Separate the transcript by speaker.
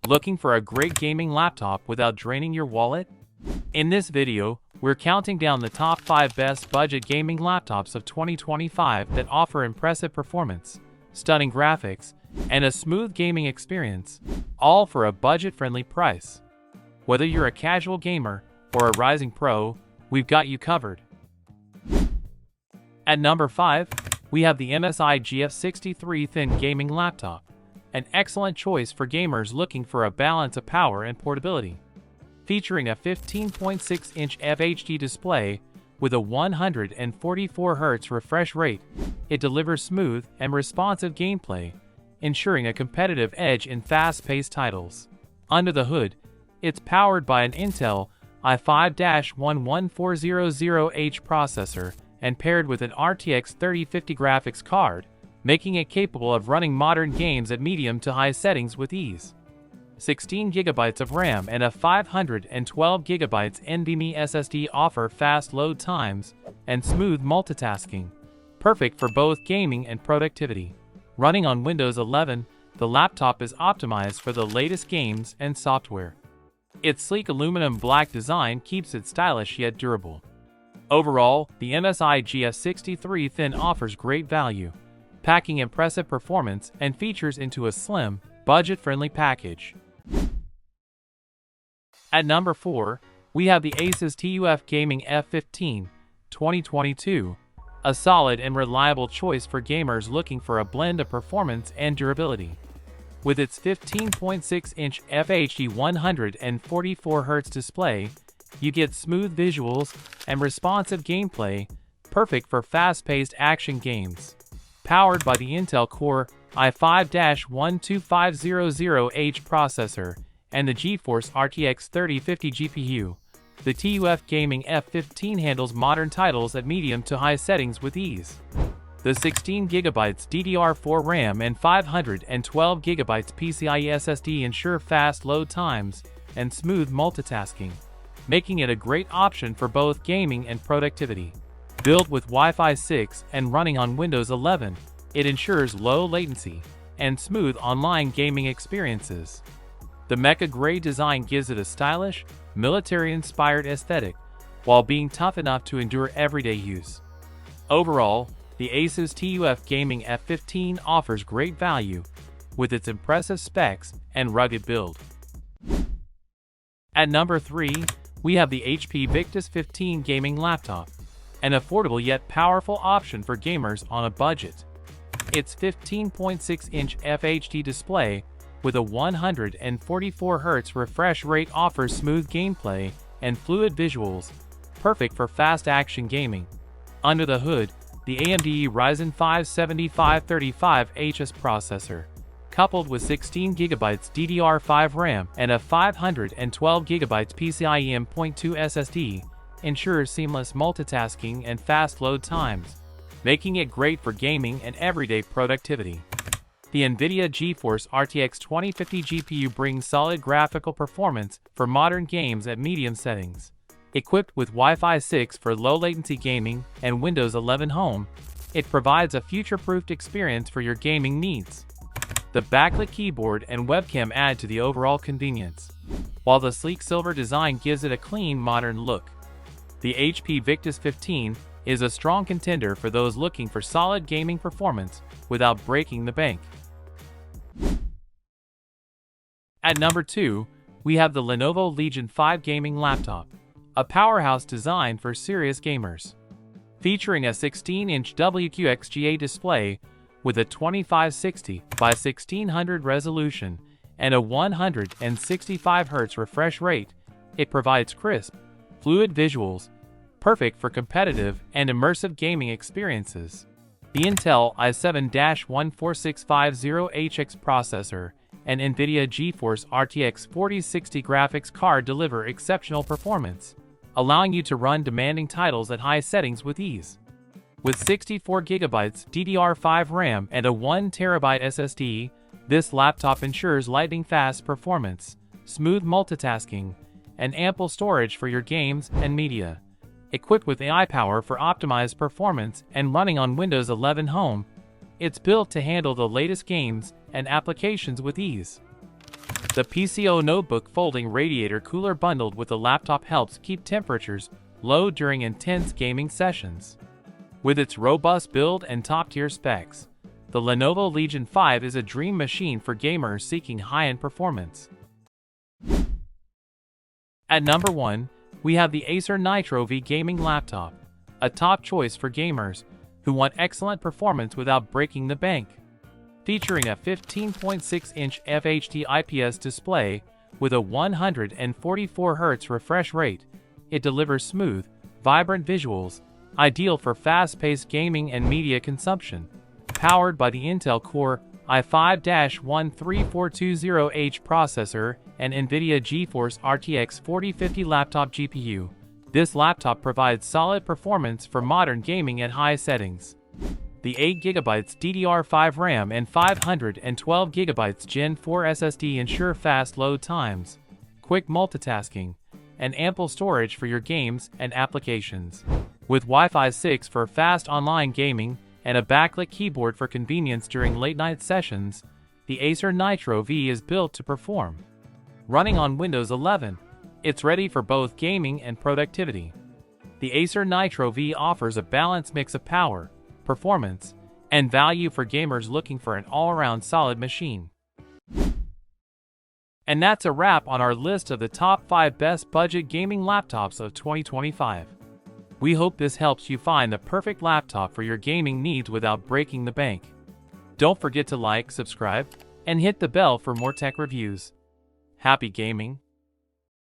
Speaker 1: Looking for a great gaming laptop without draining your wallet? In this video, we're counting down the top 5 best budget gaming laptops of 2025 that offer impressive performance, stunning graphics, and a smooth gaming experience, all for a budget-friendly price. Whether you're a casual gamer or a rising pro, we've got you covered. At number 5, we have the MSI GF63 Thin gaming laptop, an excellent choice for gamers looking for a balance of power and portability. Featuring a 15.6-inch FHD display with a 144Hz refresh rate, it delivers smooth and responsive gameplay, ensuring a competitive edge in fast-paced titles. Under the hood, it's powered by an Intel i5-11400H processor and paired with an RTX 3050 graphics card, making it capable of running modern games at medium to high settings with ease. 16GB of RAM and a 512GB NVMe SSD offer fast load times and smooth multitasking, perfect for both gaming and productivity. Running on Windows 11, the laptop is optimized for the latest games and software. Its sleek aluminum black design keeps it stylish yet durable. Overall, the MSI GF63 Thin offers great value, packing impressive performance and features into a slim, budget-friendly package. At number 4, we have the ASUS TUF Gaming F15 2022, a solid and reliable choice for gamers looking for a blend of performance and durability. With its 15.6-inch FHD 144Hz display, you get smooth visuals and responsive gameplay, perfect for fast-paced action games. Powered by the Intel Core i5-12500H processor and the GeForce RTX 3050 GPU, the TUF Gaming F15 handles modern titles at medium to high settings with ease. The 16GB DDR4 RAM and 512GB PCIe SSD ensure fast load times and smooth multitasking, making it a great option for both gaming and productivity. Built with Wi-Fi 6 and running on Windows 11, it ensures low latency and smooth online gaming experiences. The mecha gray design gives it a stylish, military-inspired aesthetic, while being tough enough to endure everyday use. Overall, the ASUS TUF Gaming F15 offers great value, with its impressive specs and rugged build. At number 3, we have the HP Victus 15 gaming laptop, an affordable yet powerful option for gamers on a budget. Its 15.6-inch FHD display with a 144Hz refresh rate offers smooth gameplay and fluid visuals, perfect for fast-action gaming. Under the hood, the AMD Ryzen 5 7535HS processor, coupled with 16GB DDR5 RAM and a 512GB PCIe M.2 SSD, ensures seamless multitasking and fast load times, making it great for gaming and everyday productivity. The NVIDIA GeForce RTX 2050 GPU brings solid graphical performance for modern games at medium settings. Equipped with Wi-Fi 6 for low-latency gaming and Windows 11 Home, it provides a future-proofed experience for your gaming needs. The backlit keyboard and webcam add to the overall convenience, while the sleek silver design gives it a clean, modern look. The HP Victus 15 is a strong contender for those looking for solid gaming performance without breaking the bank. At number 2, we have the Lenovo Legion 5 gaming laptop, a powerhouse designed for serious gamers. Featuring a 16-inch WQXGA display with a 2560 by 1600 resolution and a 165Hz refresh rate, it provides crisp, fluid visuals, perfect for competitive and immersive gaming experiences. The Intel i7-14650HX processor and NVIDIA GeForce RTX 4060 graphics card deliver exceptional performance, allowing you to run demanding titles at high settings with ease. With 64GB DDR5 RAM and a 1TB SSD, this laptop ensures lightning-fast performance, smooth multitasking, and ample storage for your games and media. Equipped with AI power for optimized performance and running on Windows 11 Home, it's built to handle the latest games and applications with ease. The PCO Notebook Folding Radiator Cooler bundled with the laptop helps keep temperatures low during intense gaming sessions. With its robust build and top-tier specs, the Lenovo Legion 5 is a dream machine for gamers seeking high-end performance. At number 1, we have the Acer Nitro V gaming laptop, a top choice for gamers who want excellent performance without breaking the bank. Featuring a 15.6-inch FHD IPS display with a 144 Hz refresh rate, it delivers smooth, vibrant visuals, ideal for fast-paced gaming and media consumption. Powered by the Intel Core i5-13420H processor and NVIDIA GeForce RTX 4050 laptop GPU, this laptop provides solid performance for modern gaming at high settings. The 8GB DDR5 RAM and 512GB Gen 4 SSD ensure fast load times, quick multitasking, and ample storage for your games and applications. With Wi-Fi 6 for fast online gaming and a backlit keyboard for convenience during late-night sessions, the Acer Nitro V is built to perform. Running on Windows 11, it's ready for both gaming and productivity. The Acer Nitro V offers a balanced mix of power, performance, and value for gamers looking for an all-around solid machine. And that's a wrap on our list of the top 5 best budget gaming laptops of 2025. We hope this helps you find the perfect laptop for your gaming needs without breaking the bank. Don't forget to like, subscribe, and hit the bell for more tech reviews. Happy gaming!